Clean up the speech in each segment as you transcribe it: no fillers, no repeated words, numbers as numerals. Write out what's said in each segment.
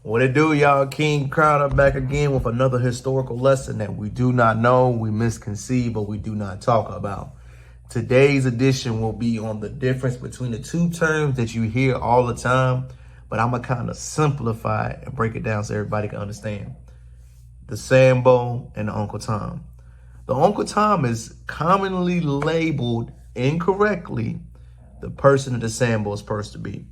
What it do, y'all? King Crowder back again with another historical lesson that we do not know, we misconceive, but we do not talk about. Today's edition will be on the difference between the two terms that you hear all the time, but I'm going to kind of simplify it and break it down so everybody can understand. The Sambo and the Uncle Tom. The Uncle Tom is commonly labeled incorrectly the person that the Sambo is supposed to be.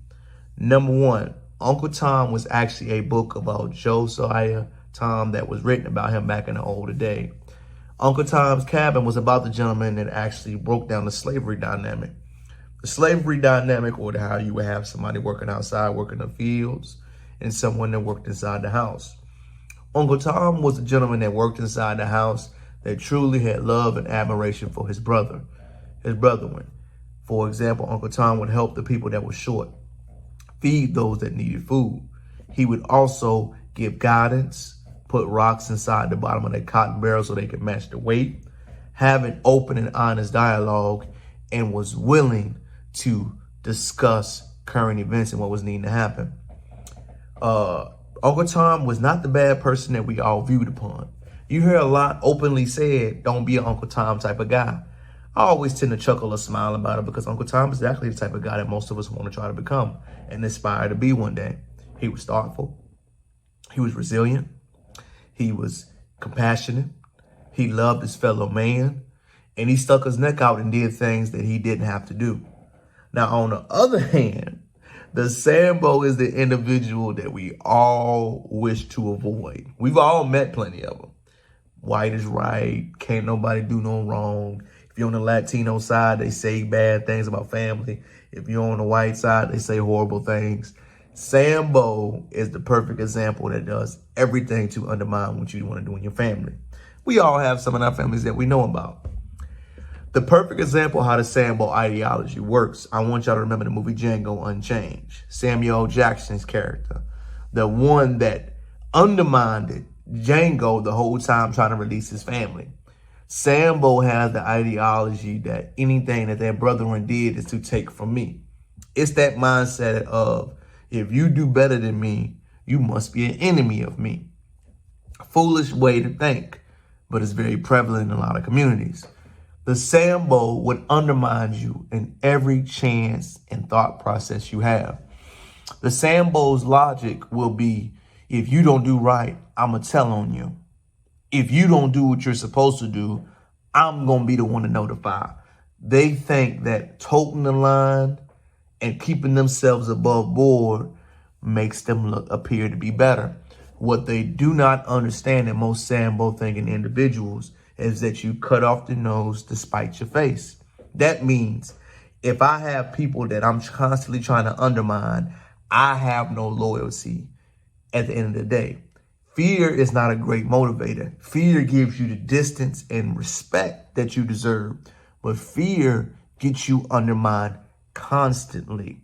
Number one, Uncle Tom was actually a book about Josiah Tom that was written about him back in the older day. Uncle Tom's Cabin was about the gentleman that actually broke down the slavery dynamic. The slavery dynamic, or how you would have somebody working outside, working the fields, and someone that worked inside the house. Uncle Tom was a gentleman that worked inside the house that truly had love and admiration for his brethren. For example, Uncle Tom would help the people that were short, feed those that needed food. He would also give guidance, put rocks inside the bottom of their cotton barrel so they could match the weight, have an open and honest dialogue, and was willing to discuss current events and what was needing to happen. Uncle Tom was not the bad person that we all viewed upon. You hear a lot openly said, don't be an Uncle Tom type of guy. I always tend to chuckle or smile about it because Uncle Tom is exactly the type of guy that most of us want to try to become and aspire to be one day. He was thoughtful. He was resilient. He was compassionate. He loved his fellow man. And he stuck his neck out and did things that he didn't have to do. Now, on the other hand, the Sambo is the individual that we all wish to avoid. We've all met plenty of them. White is right. Can't nobody do no wrong. If you're on the Latino side, they say bad things about family. If you're on the white side, they say horrible things. Sambo is the perfect example that does everything to undermine what you want to do in your family. We all have some in our families that we know about. The perfect example of how the Sambo ideology works, I want y'all to remember the movie Django Unchained. Samuel L. Jackson's character, the one that undermined Django the whole time trying to release his family. Sambo has the ideology that anything that their brethren did is to take from me. It's that mindset of, if you do better than me, you must be an enemy of me. A foolish way to think, but it's very prevalent in a lot of communities. The Sambo would undermine you in every chance and thought process you have. The Sambo's logic will be, if you don't do right, I'm going to tell on you. If you don't do what you're supposed to do, I'm going to be the one to notify. They think that toting the line and keeping themselves above board makes them appear to be better. What they do not understand in most Sambo thinking individuals is that you cut off the nose to spite your face. That means if I have people that I'm constantly trying to undermine, I have no loyalty at the end of the day. Fear is not a great motivator. Fear gives you the distance and respect that you deserve, but fear gets you undermined constantly.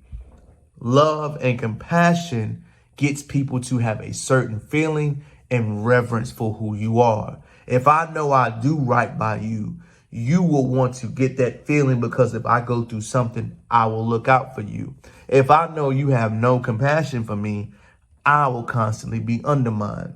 Love and compassion gets people to have a certain feeling and reverence for who you are. If I know I do right by you, you will want to get that feeling because if I go through something, I will look out for you. If I know you have no compassion for me, I will constantly be undermined.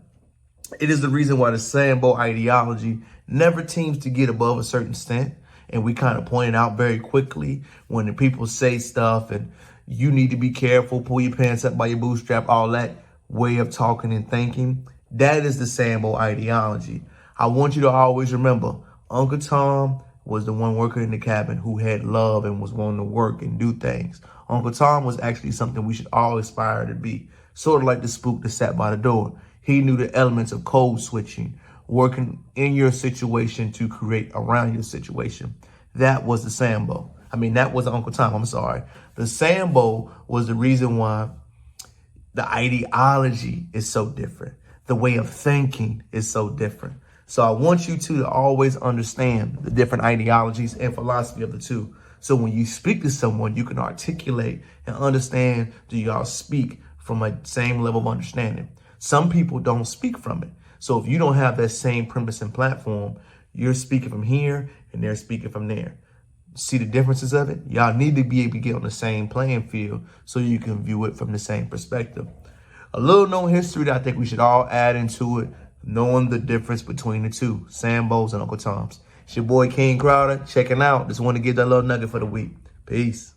It is the reason why the Sambo ideology never seems to get above a certain extent. And we kind of point it out very quickly when the people say stuff and you need to be careful, pull your pants up by your bootstrap, all that way of talking and thinking. That is the Sambo ideology. I want you to always remember, Uncle Tom was the one working in the cabin who had love and was willing to work and do things. Uncle Tom was actually something we should all aspire to be. Sort of like the spook that sat by the door. He knew the elements of code switching, working in your situation to create around your situation. That was the Sambo. That was Uncle Tom, I'm sorry. The Sambo was the reason why the ideology is so different. The way of thinking is so different. So I want you to always understand the different ideologies and philosophy of the two. So when you speak to someone, you can articulate and understand, do y'all speak from a same level of understanding? Some people don't speak from it. So if you don't have that same premise and platform, you're speaking from here and they're speaking from there. See the differences of it? Y'all need to be able to get on the same playing field so you can view it from the same perspective. A little known history that I think we should all add into it, knowing the difference between the two, Sambos and Uncle Toms. It's your boy King Crowder, checking out. Just want to give that little nugget for the week. Peace.